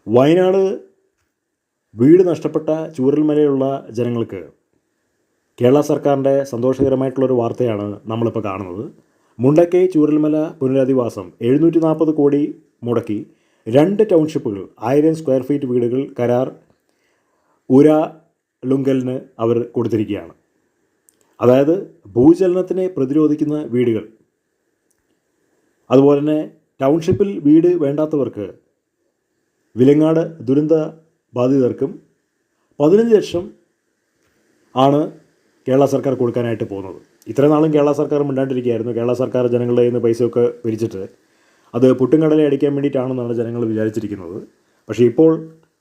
വയനാട് വീട് നഷ്ടപ്പെട്ട ചൂരൽമലയുള്ള ജനങ്ങൾക്ക് കേരള സർക്കാരിൻ്റെ സന്തോഷകരമായിട്ടുള്ളൊരു വാർത്തയാണ് നമ്മളിപ്പോൾ കാണുന്നത്. മുണ്ടക്കൈ ചൂരൽമല പുനരധിവാസം 740 കോടി മുടക്കി 2 ടൗൺഷിപ്പുകൾ 1000 സ്ക്വയർ ഫീറ്റ് വീടുകൾ കരാർ ലുങ്കലിന് അവർ കൊടുത്തിരിക്കുകയാണ്. അതായത് ഭൂചലനത്തിനെ പ്രതിരോധിക്കുന്ന വീടുകൾ. അതുപോലെ തന്നെ ടൗൺഷിപ്പിൽ വീട് വേണ്ടാത്തവർക്ക് വിലങ്ങാട് ദുരന്ത ബാധിതർക്കും 15 ലക്ഷം ആണ് കേരള സർക്കാർ കൊടുക്കാനായിട്ട് പോകുന്നത്. ഇത്രയും നാളും കേരള സർക്കാർ മിണ്ടാണ്ടിരിക്കുകയായിരുന്നു. കേരള സർക്കാർ ജനങ്ങളുടെ കയ്യിൽ നിന്ന് പൈസയൊക്കെ പിരിച്ചിട്ട് അത് പുട്ടുംകടലെ അടിക്കാൻ വേണ്ടിയിട്ടാണെന്നാണ് ജനങ്ങൾ വിചാരിച്ചിരിക്കുന്നത്. പക്ഷേ ഇപ്പോൾ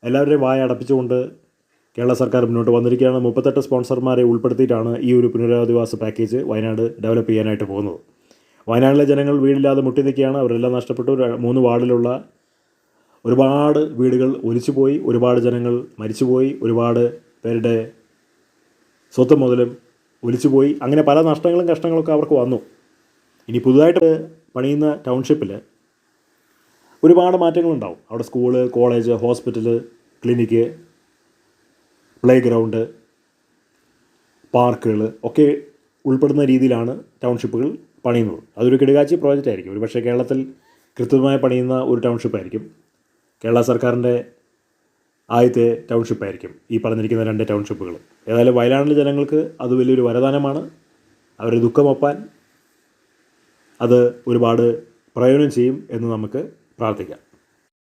എല്ലാവരുടെയും വായ അടപ്പിച്ചുകൊണ്ട് കേരള സർക്കാർ മുന്നോട്ട് വന്നിരിക്കുകയാണ്. 38 സ്പോൺസർമാരെ ഉൾപ്പെടുത്തിയിട്ടാണ് ഈ ഒരു പുനരധിവാസ പാക്കേജ് വയനാട് ഡെവലപ്പ് ചെയ്യാനായിട്ട് പോകുന്നത്. വയനാട്ടിലെ ജനങ്ങൾ വീടില്ലാതെ മുട്ടി നിൽക്കുകയാണ്. അവരെല്ലാം നഷ്ടപ്പെട്ടു. 3 വാർഡിലുള്ള ഒരുപാട് വീടുകൾ ഒലിച്ചുപോയി, ഒരുപാട് ജനങ്ങൾ മരിച്ചുപോയി, ഒരുപാട് പേരുടെ സ്വത്ത് മുതലും ഒലിച്ചുപോയി. അങ്ങനെ പല നഷ്ടങ്ങളും കഷ്ടങ്ങളൊക്കെ അവർക്ക് വന്നു. ഇനി പുതുതായിട്ട് പണിയുന്ന ടൗൺഷിപ്പിൽ ഒരുപാട് മാറ്റങ്ങളുണ്ടാവും. അവിടെ school, college, hospital, clinic, play ground, പാർക്കുകൾ ഒക്കെ ഉൾപ്പെടുന്ന രീതിയിലാണ് ടൗൺഷിപ്പുകൾ പണിയുന്നത്. അതൊരു കിടുകാച്ചി പ്രോജക്റ്റ് ആയിരിക്കും. ഒരു പക്ഷേ കേരളത്തിൽ കൃത്യമായി പണിയുന്ന ഒരു ടൗൺഷിപ്പായിരിക്കും. കേരള സർക്കാരിൻ്റെ ആദ്യത്തെ ടൗൺഷിപ്പായിരിക്കും ഈ പറഞ്ഞിരിക്കുന്ന 2 ടൗൺഷിപ്പുകൾ. ഏതായാലും വയനാട്ടിലെ ജനങ്ങൾക്ക് അത് വലിയൊരു വരദാനമാണ്. അവരുടെ ദുഃഖമൊപ്പാൻ അത് ഒരുപാട് പ്രയോജനം ചെയ്യും എന്ന് നമുക്ക് പ്രാർത്ഥിക്കാം.